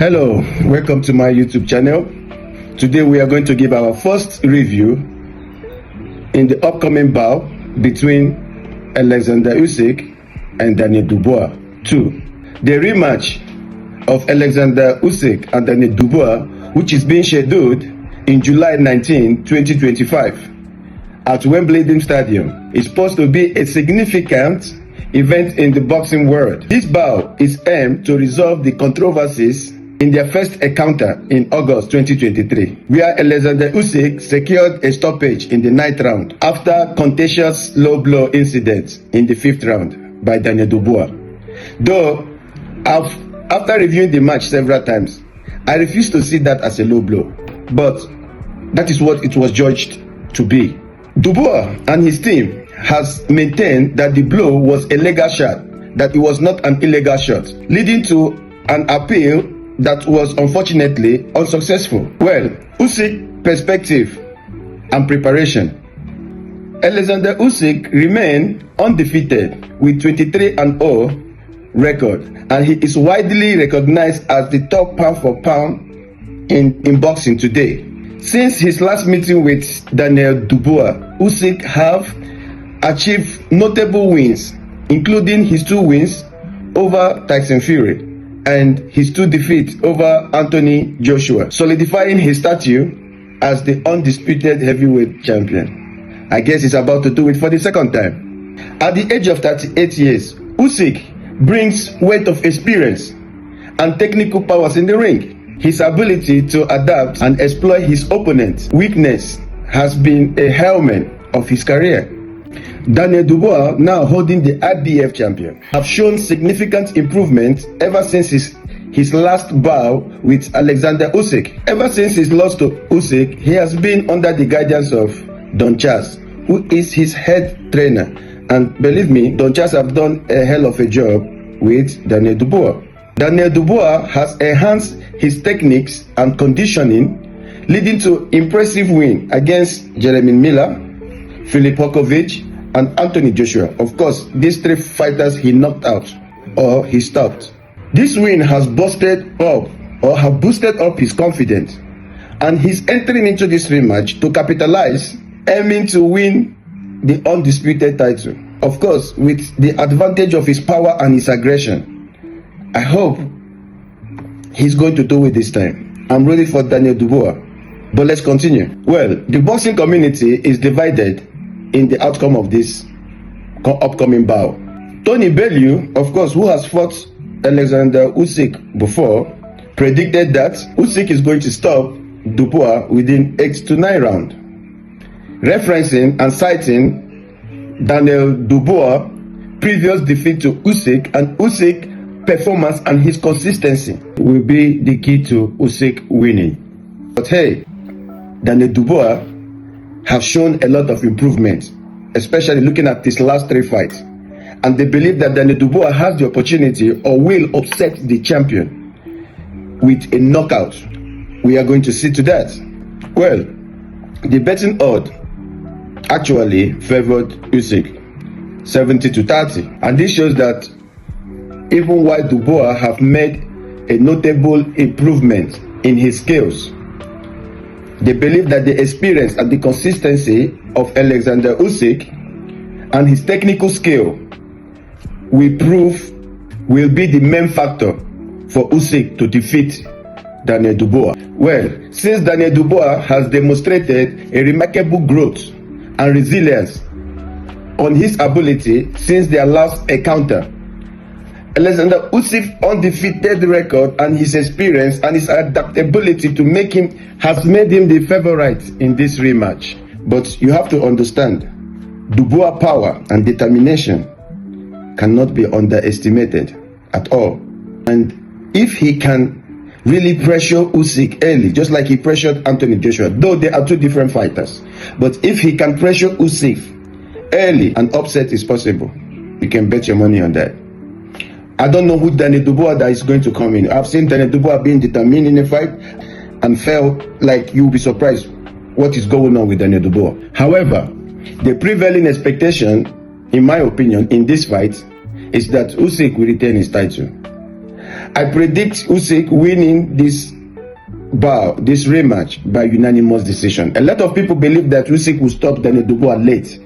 Hello, welcome to my YouTube channel. Today we are going to give our first review in the upcoming bout between Oleksandr Usyk and Daniel Dubois 2. The rematch of Oleksandr Usyk and Daniel Dubois, which is being scheduled in July 19, 2025 at Wembley Stadium, is supposed to be a significant event in the boxing world. This bout is aimed to resolve the controversies in their first encounter in August 2023, where Oleksandr Usyk secured a stoppage in the 9th round after contentious low blow incident in the 5th round by Daniel Dubois. Though, after reviewing the match several times, I refuse to see that as a low blow, but that is what it was judged to be. Dubois and his team has maintained that the blow was a legal shot, that it was not an illegal shot, leading to an appeal that was unfortunately unsuccessful. Well, Usyk perspective and preparation. Oleksandr Usyk remained undefeated with 23-0 record, and he is widely recognized as the top pound for pound in boxing today. Since his last meeting with Daniel Dubois, Usyk have achieved notable wins, including his 2 wins over Tyson Fury and his 2 defeats over Anthony Joshua, solidifying his status as the undisputed heavyweight champion. I guess he's about to do it for the 2nd time. At the age of 38 years, Usyk brings weight of experience and technical powers in the ring. His ability to adapt and exploit his opponent's weakness has been a hallmark of his career. Daniel Dubois, now holding the IBF champion, have shown significant improvement ever since his last bout with Oleksandr Usyk. Ever since his loss to Usyk, he has been under the guidance of Don Chas, who is his head trainer. And believe me, Don Chas have done a hell of a job with Daniel Dubois. Daniel Dubois has enhanced his techniques and conditioning, leading to impressive win against Jeremy Miller, Filip Hokovic, and Anthony Joshua. Of course, these 3 fighters he knocked out or he stopped. This win has boosted up his confidence, and he's entering into this rematch to capitalize, aiming to win the undisputed title. Of course, with the advantage of his power and his aggression. I hope he's going to do it this time. I'm ready for Daniel Dubois. But let's continue. Well, the boxing community is divided in the outcome of this upcoming bout. Tony Bellew, of course, who has fought Oleksandr Usyk before, predicted that Usyk is going to stop Dubois within 8 to 9 rounds, referencing and citing Daniel Dubois' previous defeat to Usyk, and Usyk's performance and his consistency will be the key to Usyk winning. But hey, Daniel Dubois have shown a lot of improvement, especially looking at his last 3 fights. And they believe that Daniel Dubois has the opportunity or will upset the champion with a knockout. We are going to see to that. Well, the betting odd actually favored Usyk 70 to 30. And this shows that even while Dubois have made a notable improvement in his skills, they believe that the experience and the consistency of Oleksandr Usyk and his technical skill will be the main factor for Usyk to defeat Daniel Dubois. Well, since Daniel Dubois has demonstrated a remarkable growth and resilience on his ability since their last encounter, Oleksandr Usyk's undefeated record and his experience and his adaptability to has made him the favorite in this rematch. But you have to understand, Dubois' power and determination cannot be underestimated at all. And if he can really pressure Usyk early, just like he pressured Anthony Joshua, though they are 2 different fighters, but if he can pressure Usyk early, an upset is possible. You can bet your money on that. I don't know who Daniel Dubois that is going to come in. I've seen Daniel Dubois being determined in a fight and felt like you'll be surprised what is going on with Daniel Dubois. However, the prevailing expectation, in my opinion, in this fight is that Usyk will retain his title. I predict Usyk winning this bout, this rematch, by unanimous decision. A lot of people believe that Usyk will stop Daniel Dubois late,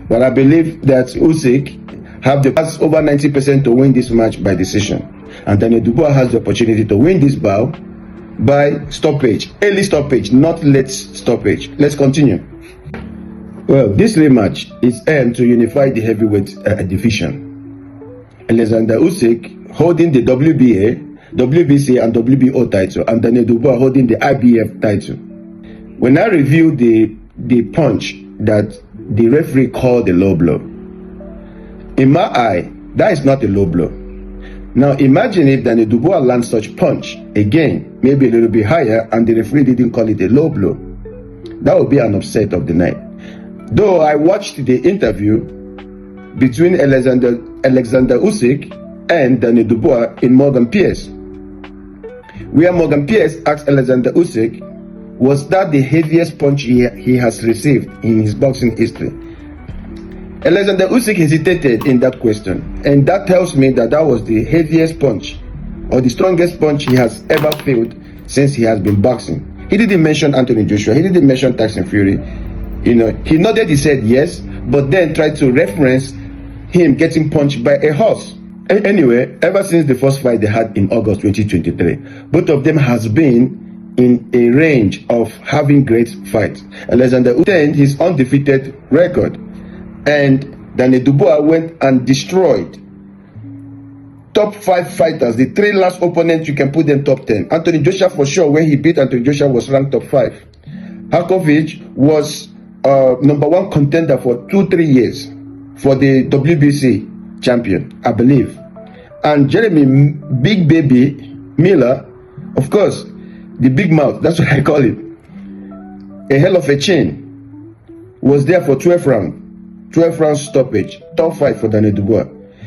but I believe that Usyk have the pass over 90% to win this match by decision, and Daniel Dubois has the opportunity to win this bout by stoppage, early stoppage, not late stoppage. Let's continue. Well, this rematch is aimed to unify the heavyweight division. Oleksandr Usyk holding the WBA, WBC and WBO title, and Daniel Dubois holding the IBF title. When I review the punch that the referee called a low blow, in my eye, that is not a low blow. Now imagine if Daniel Dubois lands such punch again, maybe a little bit higher, and the referee didn't call it a low blow. That would be an upset of the night. Though I watched the interview between Oleksandr Usyk and Daniel Dubois in Morgan Pierce, where Morgan Pierce asked Oleksandr Usyk, was that the heaviest punch he has received in his boxing history? Oleksandr Usyk hesitated in that question, and that tells me that that was the heaviest punch or the strongest punch he has ever felt since he has been boxing. He didn't mention Anthony Joshua, he didn't mention Tyson Fury. He nodded, he said yes, but then tried to reference him getting punched by a horse. Anyway, ever since the first fight they had in August 2023, both of them has been in a range of having great fights. Oleksandr Usyk his undefeated record, and Daniel Dubois went and destroyed top 5 fighters. The 3 last opponents, you can put them top 10. Anthony Joshua for sure, when he beat Anthony Joshua, was ranked top 5. Hakovic was #1 contender for 2-3 years for the WBC champion, I believe. And Jeremy Big Baby Miller, of course, the big mouth, that's what I call it, a hell of a chain, was there for 12 rounds stoppage, top 5 for Daniel Dubois.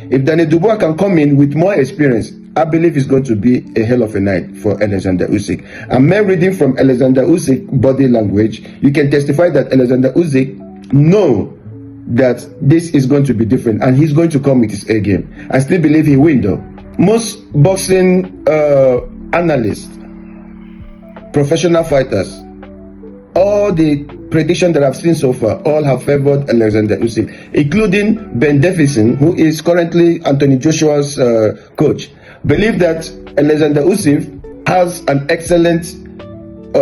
If Daniel Dubois can come in with more experience, I believe it's going to be a hell of a night for Oleksandr Usyk. And men reading from Oleksandr Usyk's body language, you can testify that Oleksandr Usyk know that this is going to be different, and he's going to come with his A game. I still believe he will though. Most boxing analysts, professional fighters, all the predictions that I've seen so far, all have favored Oleksandr Usyk, including Ben Davison, who is currently Anthony Joshua's coach. Believe that Oleksandr Usyk has an excellent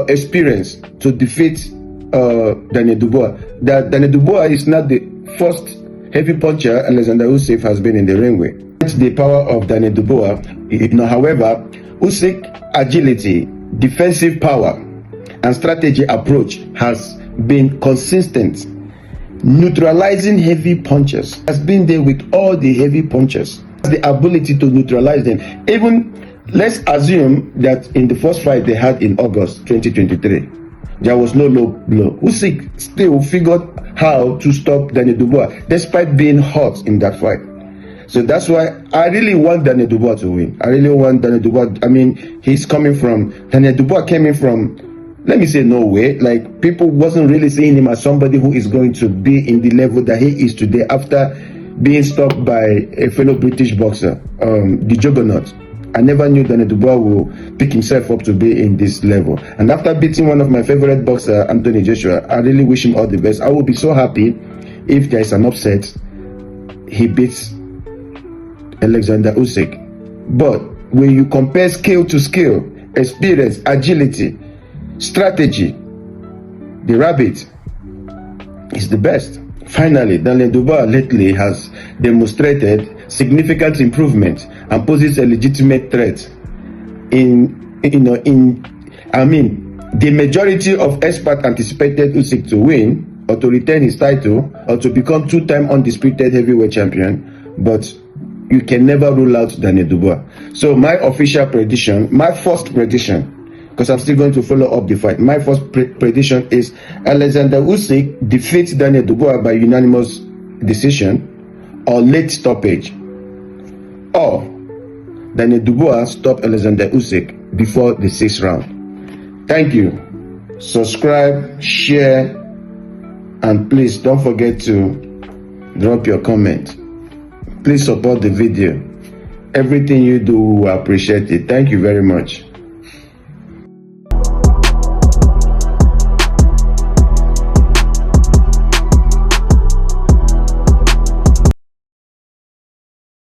experience to defeat Daniel Dubois. That Daniel Dubois is not the first heavy puncher Oleksandr Usyk has been in the ring with. It's the power of Daniel Dubois. However, Usyk agility, defensive power, and strategy approach has been consistent, neutralizing heavy punches. Has been there with all the heavy punches. The ability to neutralize them. Even let's assume that in the first fight they had in August 2023, there was no low blow. Usyk still figured how to stop Daniel Dubois despite being hot in that fight. So that's why I really want Daniel Dubois to win. I really want Daniel Dubois. I mean, Daniel Dubois came in from, let me say, Norway. Like, people wasn't really seeing him as somebody who is going to be in the level that he is today after being stopped by a fellow British boxer, the Juggernaut. I never knew Daniel Dubois will pick himself up to be in this level. And after beating one of my favorite boxer, Anthony Joshua, I really wish him all the best. I will be so happy if there is an upset, he beats Oleksandr Usyk. But when you compare skill to skill, experience, agility, strategy, the rabbit is the best. Finally, Daniel Dubois lately has demonstrated significant improvement and poses a legitimate threat the majority of experts anticipated Usyk to win or to retain his title or to become 2-time undisputed heavyweight champion, but you can never rule out Daniel Dubois. So my official prediction, my first prediction, because I'm still going to follow up the fight, my first prediction is Oleksandr Usyk defeats Daniel Dubois by unanimous decision or late stoppage, or Daniel Dubois stop Oleksandr Usyk before the 6th round. Thank you. Subscribe, share, and please don't forget to drop your comment. Please support the video. Everything you do, we appreciate it. Thank you very much.